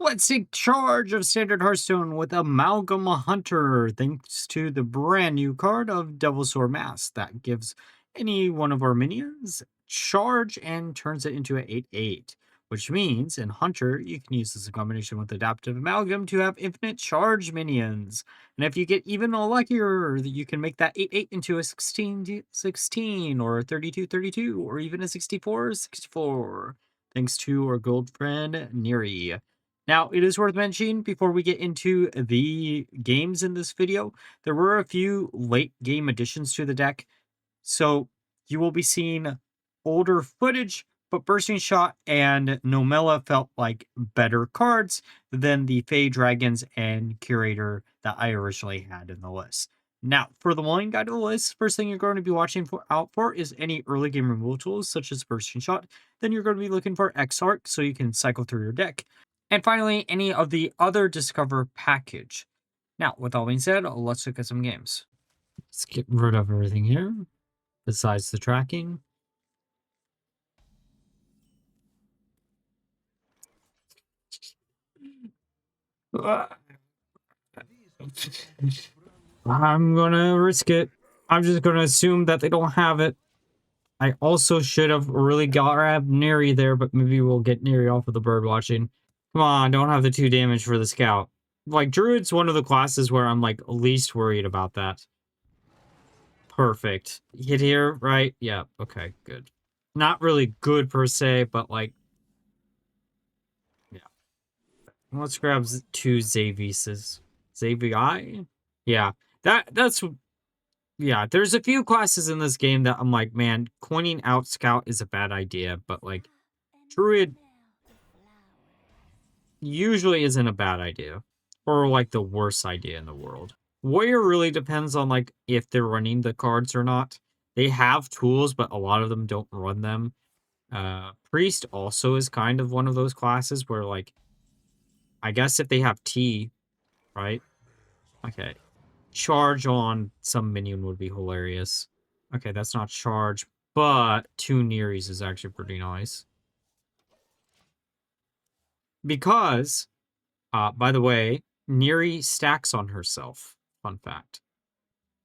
Let's take charge of Standard Hearthstone with Amalgam Hunter, thanks to the brand new card of Devil's Sword Mask that gives any one of our minions charge and turns it into an 8/8, which means in Hunter, you can use this in combination with Adaptive Amalgam to have infinite charge minions. And if you get even luckier, you can make that 8/8 into a 16/16 or a 32/32 or even a 64/64, thanks to our gold friend Neri. Now, it is worth mentioning before we get into the games in this video, there were a few late game additions to the deck. So you will be seeing older footage, but Bursting Shot and Nomella felt like better cards than the Fey Dragons and Curator that I originally had in the list. Now, for the Mulligan guide to the list, first thing you're going to be watching out for is any early game removal tools, such as Bursting Shot. Then you're going to be looking for X-Arc, so you can cycle through your deck. And finally, any of the other Discover package. Now, with all being said, let's look at some games. Let's get rid of everything here, besides the tracking. I'm gonna risk it. I'm just gonna assume that they don't have it. I also should have really grabbed Neri there, but maybe we'll get Neri off of the bird watching. Come on, don't have the 2 damage for the scout. Like, Druid's one of the classes where I'm, like, least worried about that. Perfect. Hit here, right? Yeah, okay, good. Not really good per se, but, like, yeah. Let's grab 2 Zavises. Zavi? Yeah, that's... Yeah, there's a few classes in this game that I'm like, man, coining out Scout is a bad idea, but, like, Druid usually isn't a bad idea. Or, like, the worst idea in the world. Warrior really depends on, like, if they're running the cards or not. They have tools, but a lot of them don't run them. Priest also is kind of one of those classes where, like, I guess if they have T, right? Okay. Charge on some minion would be hilarious. Okay, that's not charge, but 2 Neris is actually pretty nice. Because, by the way, Neri stacks on herself. Fun fact.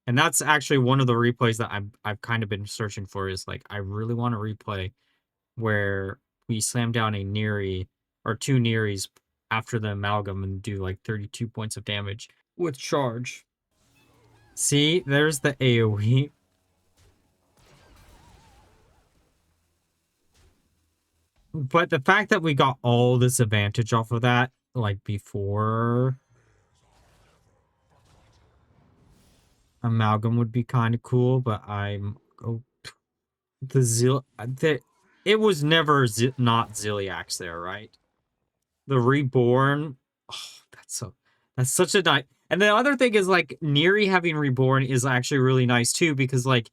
And that's actually one of the replays that I've kind of been searching for, is like, I really want a replay where we slam down a Neri or 2 Neris after the Amalgam and do like 32 points of damage with charge. See, there's the AoE. But the fact that we got all this advantage off of that, like, before Amalgam would be kind of cool, but I'm... Oh, it was never not Ziliax there, right? The Reborn... Oh, that's such a nice... And the other thing is, like, Neri having Reborn is actually really nice, too, because, like,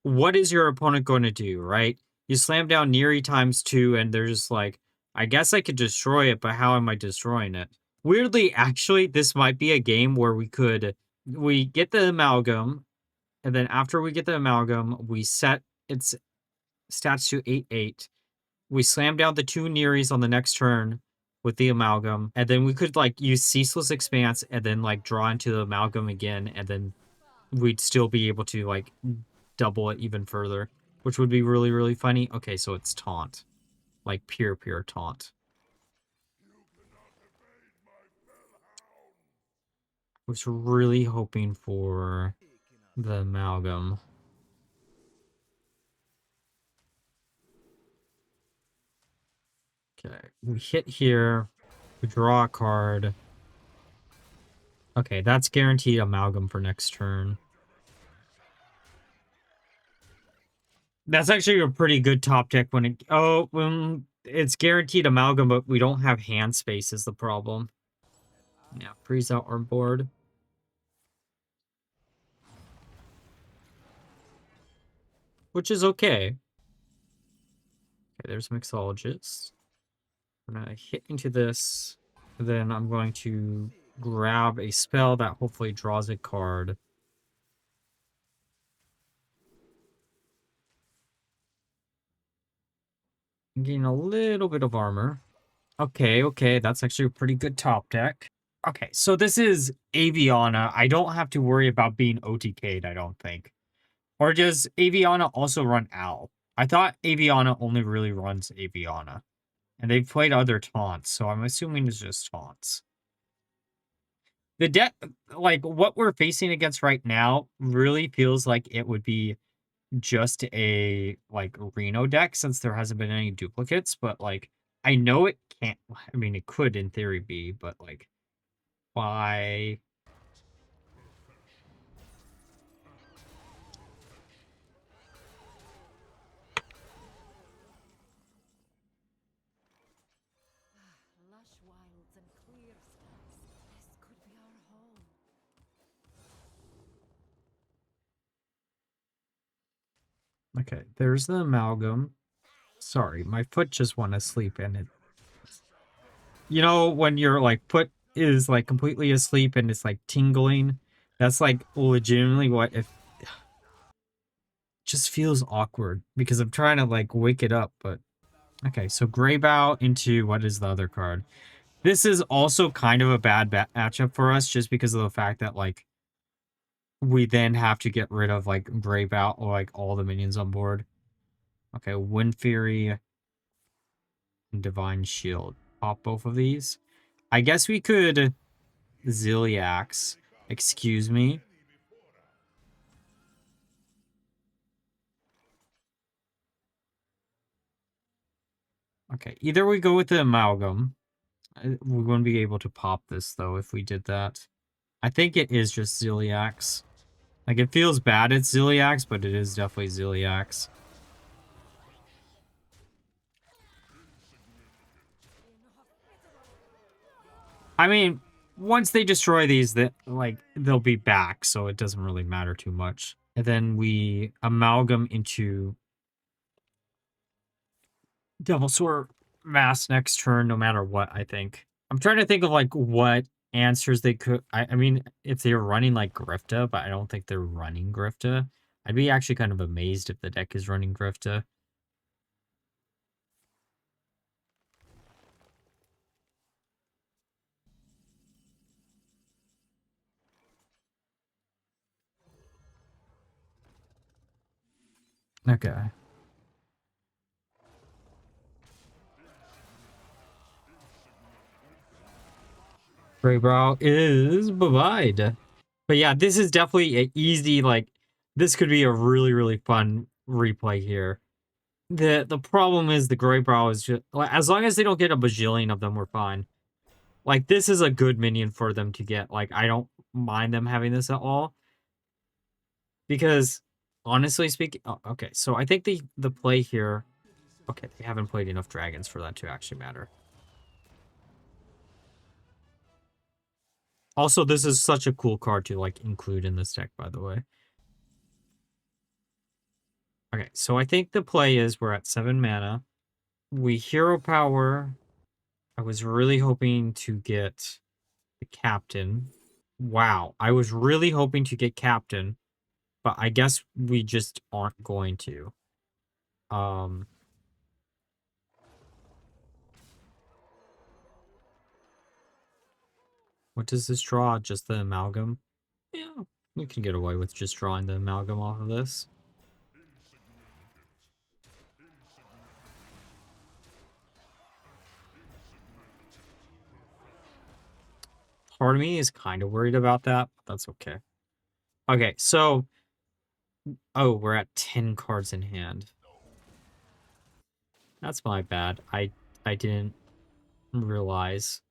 what is your opponent going to do, right? You slam down Neri ×2, and they're just like, I guess I could destroy it, but how am I destroying it? Weirdly, actually, this might be a game where we get the Amalgam, and then after we get the Amalgam, we set its stats to 8/8. We slam down the 2 Neris on the next turn with the Amalgam, and then we could, like, use Ceaseless Expanse and then, like, draw into the Amalgam again, and then we'd still be able to, like, double it even further, which would be really, really funny. Okay, so it's taunt. Like, pure taunt. I was really hoping for the Amalgam. Okay, we hit here. We draw a card. Okay, that's guaranteed Amalgam for next turn. That's actually a pretty good top deck when it... Oh, it's guaranteed Amalgam, but we don't have hand space is the problem. Yeah, freeze out our board. Which is okay. Okay, there's Mixologist. I'm gonna hit into this. Then I'm going to grab a spell that hopefully draws a card. I'm getting a little bit of armor. Okay, that's actually a pretty good top deck. Okay, so this is Aviana. I don't have to worry about being OTK'd, I don't think. Or does Aviana also run Owl? I thought Aviana only really runs Aviana. And they've played other taunts, so I'm assuming it's just taunts. The deck, like, what we're facing against right now really feels like it would be just a, like, Reno deck since there hasn't been any duplicates, but, like, I know it can't, I mean, it could in theory be, but, like, why? Lush wilds and clear skies. This could be our home. Okay, there's the Amalgam. Sorry, my foot just went to sleep and it... You know, when your, like, foot is, like, completely asleep and it's, like, tingling? That's, like, legitimately what it just feels awkward because I'm trying to, like, wake it up, but... Okay, so Greybow into... What is the other card? This is also kind of a bad matchup for us just because of the fact that, like, we then have to get rid of, like, Greybow or, like, all the minions on board. Okay, Wind Fury and Divine Shield. Pop both of these. I guess we could Ziliax. Excuse me. Okay, either we go with the Amalgam. We wouldn't be able to pop this, though, if we did that. I think it is just Ziliax. Like, it feels bad it's Ziliax, but it is definitely Ziliax. I mean, once they destroy these, that, like, they'll be back, so it doesn't really matter too much. And then we Amalgam into Devilsaur Mass next turn, no matter what, I think. I'm trying to think of, like, what answers they could... I mean, if they were running, like, Grifta, but I don't think they're running Grifta. I'd be actually kind of amazed if the deck is running Grifta. Okay. Greybrow is bye-bye. But yeah, this is definitely an easy, like, this could be a really, really fun replay here. The problem is the Greybrow is just, like, as long as they don't get a bajillion of them, we're fine. Like, this is a good minion for them to get. Like, I don't mind them having this at all. Because, honestly speaking... Oh, okay, so I think the play here... Okay, they haven't played enough dragons for that to actually matter. Also, this is such a cool card to, like, include in this deck, by the way. Okay, so I think the play is we're at 7 mana. We hero power. I was really hoping to get the captain. Wow, I was really hoping to get captain, but I guess we just aren't going to. What does this draw? Just the Amalgam? Yeah, we can get away with just drawing the Amalgam off of this. Part of me is kind of worried about that, but that's okay. Okay, so... Oh, we're at 10 cards in hand. That's my bad. I didn't realize.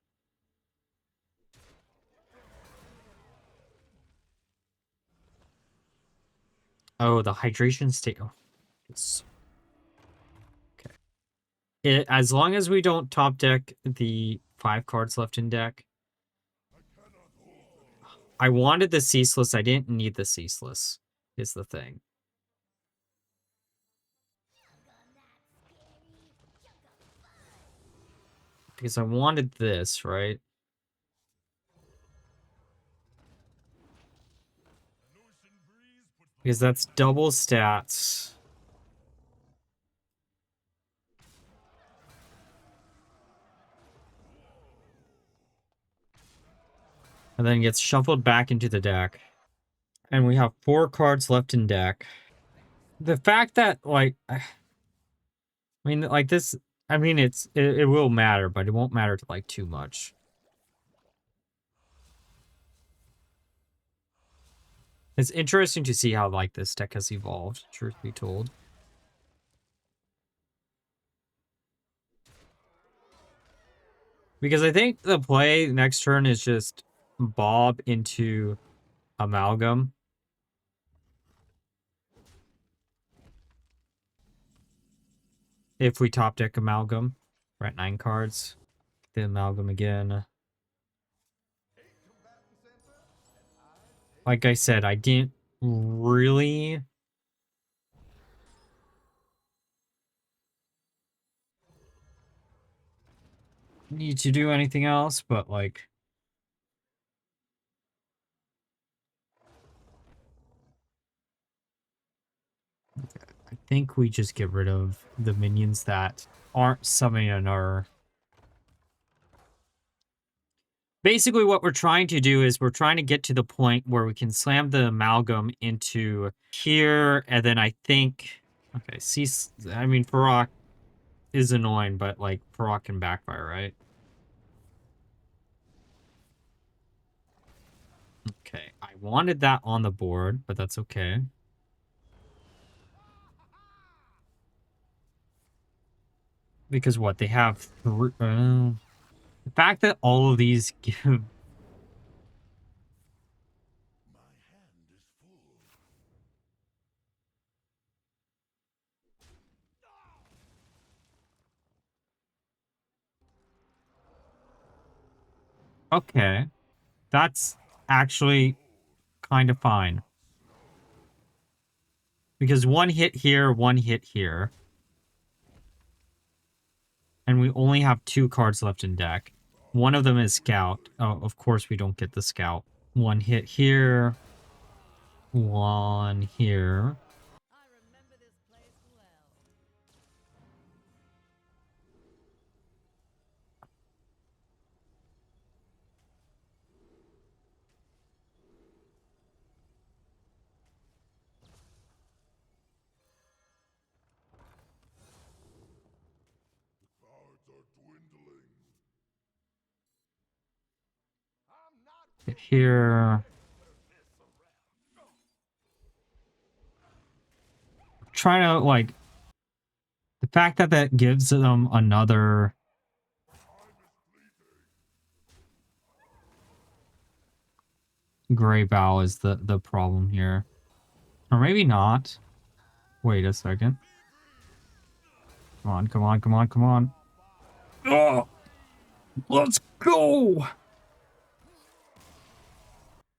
Oh, the hydration state. Oh, it's... Okay. As long as we don't top deck the 5 cards left in deck. I wanted the Ceaseless. I didn't need the Ceaseless, is the thing. Because I wanted this, right? Because that's double stats. And then gets shuffled back into the deck. And we have 4 cards left in deck. The fact that, like, I mean, like this, I mean, it will matter, but it won't matter to, like, too much. It's interesting to see how, like, this deck has evolved, truth be told. Because I think the play next turn is just Bob into Amalgam. If we top deck Amalgam, we're at 9 cards. The Amalgam again. Like I said, I didn't really need to do anything else, but like I think we just get rid of the minions that aren't summoning in our... Basically what we're trying to do is we're trying to get to the point where we can slam the Amalgam into here, and then I think... Okay, see, I mean, Farok is annoying, but like Farok can backfire, right? Okay, I wanted that on the board, but that's okay. Because what, they have the fact that all of these give... Okay, that's actually kind of fine. Because one hit here, one hit here. And we only have 2 cards left in deck. One of them is Scout. Oh, of course we don't get the Scout. One hit here. One here. I remember this place well. Hit here. Trying to, like... The fact that that gives them another... Gray Bow is the problem here. Or maybe not. Wait a second. Come on, come on, come on, come on. Oh, let's go!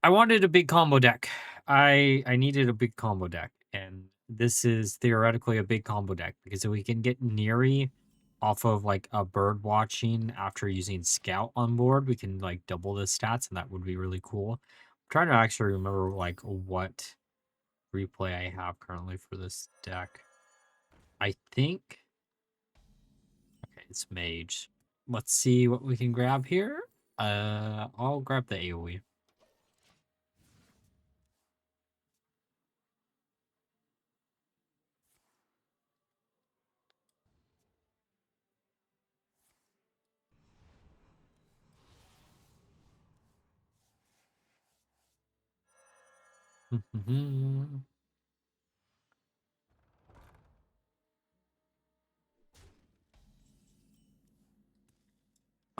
I wanted a big combo deck. I needed a big combo deck, and this is theoretically a big combo deck because we can get Neri off of like a bird watching after using Scout on board. We can like double the stats, and that would be really cool. I'm trying to actually remember like what replay I have currently for this deck. I think okay, it's Mage. Let's see what we can grab here. I'll grab the AoE.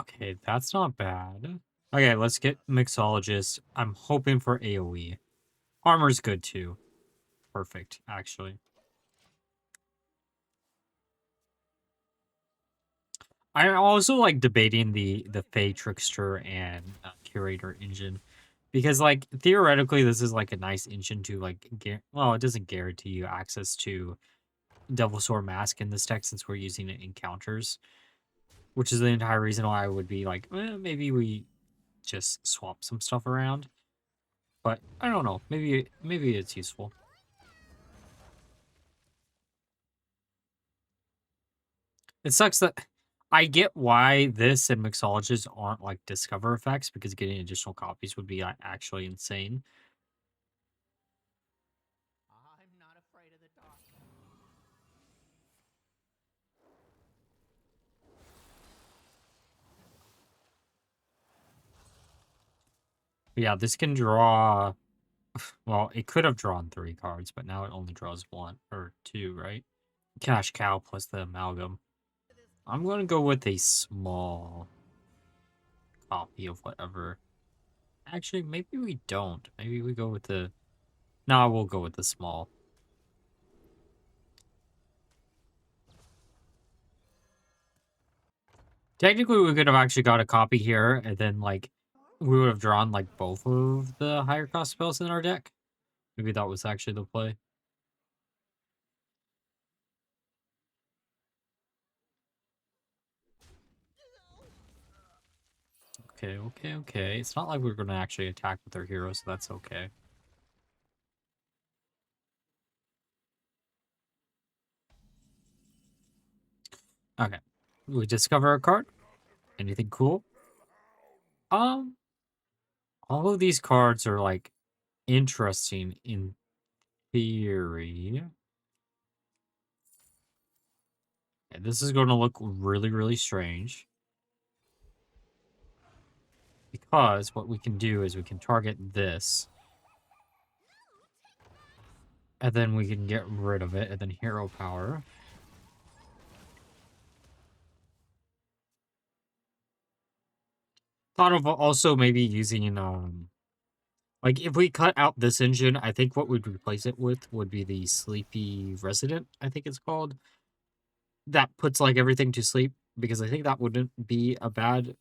Okay, that's not bad. Okay, let's get Mixologist. I'm hoping for AoE. Armor's good too. Perfect, actually. I'm also like debating the Fey Trickster and Curator engine. Because like theoretically this is like a nice engine to like well, it doesn't guarantee you access to Devil Sword Mask in this deck since we're using it in counters. Which is the entire reason why I would be like, maybe we just swap some stuff around. But I don't know. Maybe it's useful. It sucks that I get why this and mixologists aren't like discover effects because getting additional copies would be actually insane. I'm not afraid of the dark. But yeah, this can draw. Well, it could have drawn 3 cards, but now it only draws 1 or 2, right? Cash cow plus the amalgam. I'm going to go with a small copy of whatever. Actually, maybe we don't. Maybe we go with the... No, we'll go with the small. Technically, we could have actually got a copy here, and then, like, we would have drawn, like, both of the higher cost spells in our deck. Maybe that was actually the play. Okay, okay, okay. It's not like we're going to actually attack with our hero, so that's okay. Okay. We discover a card. Anything cool? All of these cards are, like, interesting in theory. Okay, this is going to look really, really strange. Because what we can do is we can target this. And then we can get rid of it, and then hero power. Thought of also maybe using, like, if we cut out this engine, I think what we'd replace it with would be the Sleepy Resident, I think it's called. That puts, like, everything to sleep, because I think that wouldn't be a bad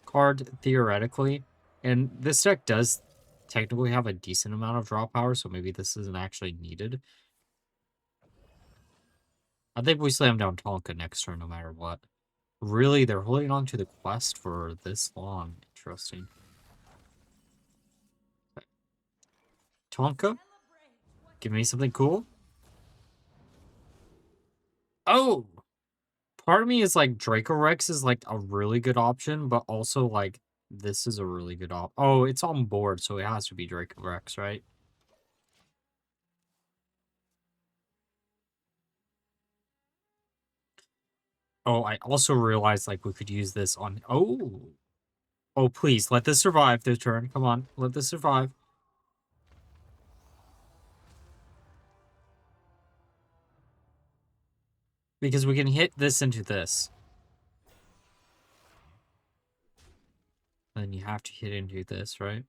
card, theoretically. And this deck does technically have a decent amount of draw power, so maybe this isn't actually needed. I think we slam down Tonka next turn no matter what. Really, they're holding on to the quest for this long. Interesting. Tonka? Give me something cool? Oh! Part of me is like, Dracorex is like a really good option, but also like, this is a really good option. Oh, it's on board, so it has to be Dracorex, right? Oh, I also realized like we could use this on... Oh! Oh, please, let this survive this turn. Come on, let this survive. Because we can hit this into this. Then you have to hit into this, right?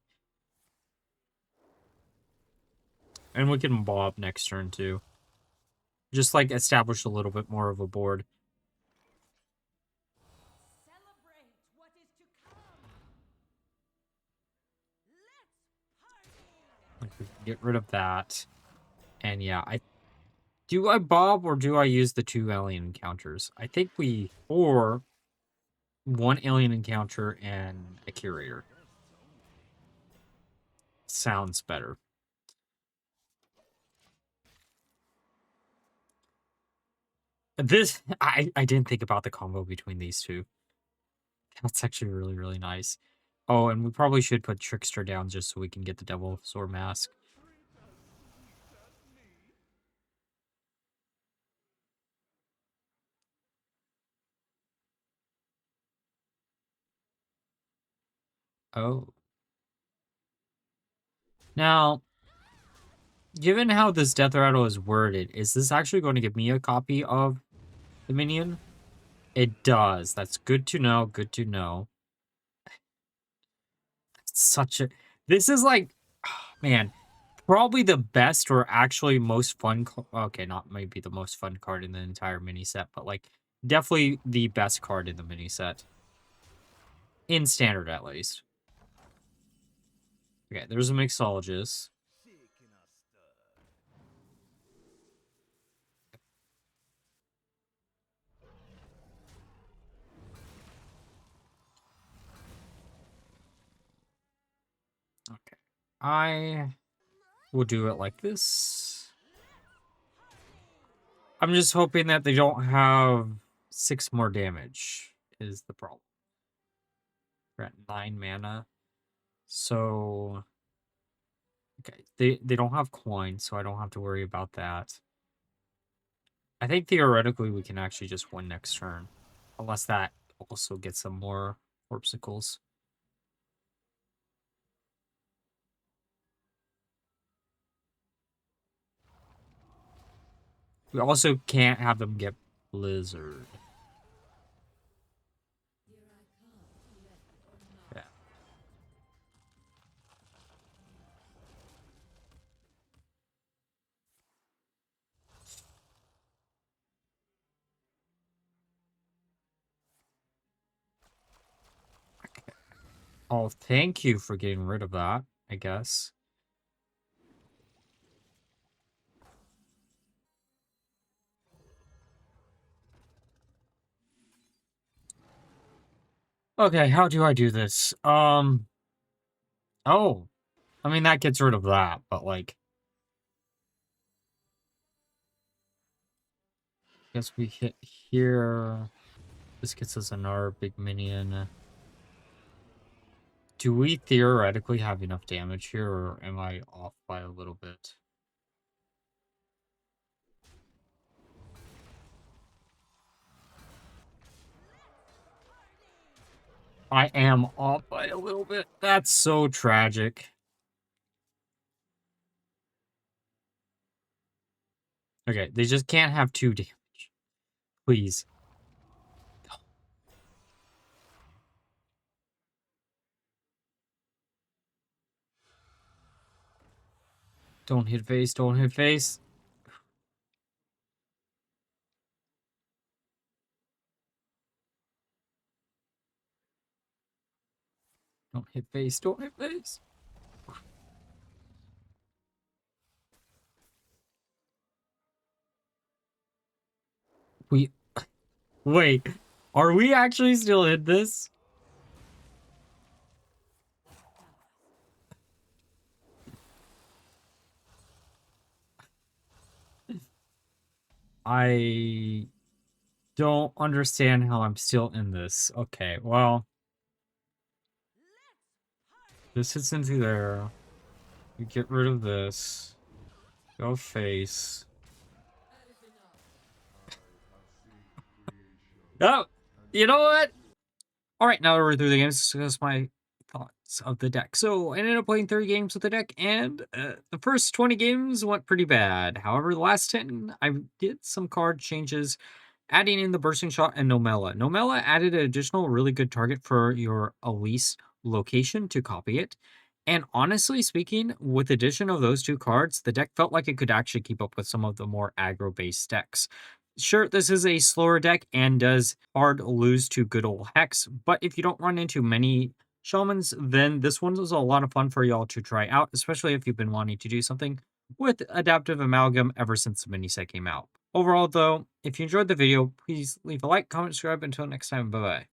And we can bob next turn, too. Just, like, establish a little bit more of a board. Celebrate what is to come. Let's party. Like, we can get rid of that. And, yeah, do I bob or do I use the 2 alien encounters? I think we... Or 1 alien encounter and a curator. Sounds better. This... I didn't think about the combo between these two. That's actually really, really nice. Oh, and we probably should put Trickster down just so we can get the Devil Sword Mask. Oh. Now, given how this Death Rattle is worded, is this actually going to give me a copy of the minion? It does. That's good to know. Good to know. Such a... This is like... Man, probably the best or actually most fun... Okay, not maybe the most fun card in the entire mini set, but like definitely the best card in the mini set. In Standard, at least. Okay, there's a Mixologist. Okay. I will do it like this. I'm just hoping that they don't have 6 more damage is the problem. We're at 9 mana. So okay, they don't have coin, so I don't have to worry about that. I think theoretically we can actually just win next turn. Unless that also gets some more Corpsicles. We also can't have them get Blizzard. Yeah. Oh, thank you for getting rid of that, I guess. Okay, how do I do this? Oh. I mean, that gets rid of that, but, like... I guess we hit here. This gets us another big minion. Do we theoretically have enough damage here, or am I off by a little bit? I am off by a little bit. That's so tragic. Okay, they just can't have 2 damage. Please. Don't hit face, don't hit face. Don't hit face, don't hit face. Wait, are we actually still in this? I don't understand how I'm still in this. Okay, well. This hits into there. We get rid of this. Go face. Oh, you know what? All right, now that we're through the games, discuss my thoughts of the deck. So I ended up playing 30 games with the deck, and the first 20 games went pretty bad. However, the last 10, I did some card changes, adding in the Bursting Shot and Nomella. Nomella added an additional really good target for your Elise location to copy it. And honestly speaking, with the addition of those 2 cards, the deck felt like it could actually keep up with some of the more aggro-based decks. Sure, this is a slower deck and does hard lose to good old Hex, but if you don't run into many Shamans, then this one was a lot of fun for y'all to try out, especially if you've been wanting to do something with Adaptive Amalgam ever since the mini set came out. Overall, though, if you enjoyed the video, please leave a like, comment, subscribe. Until next time, bye-bye.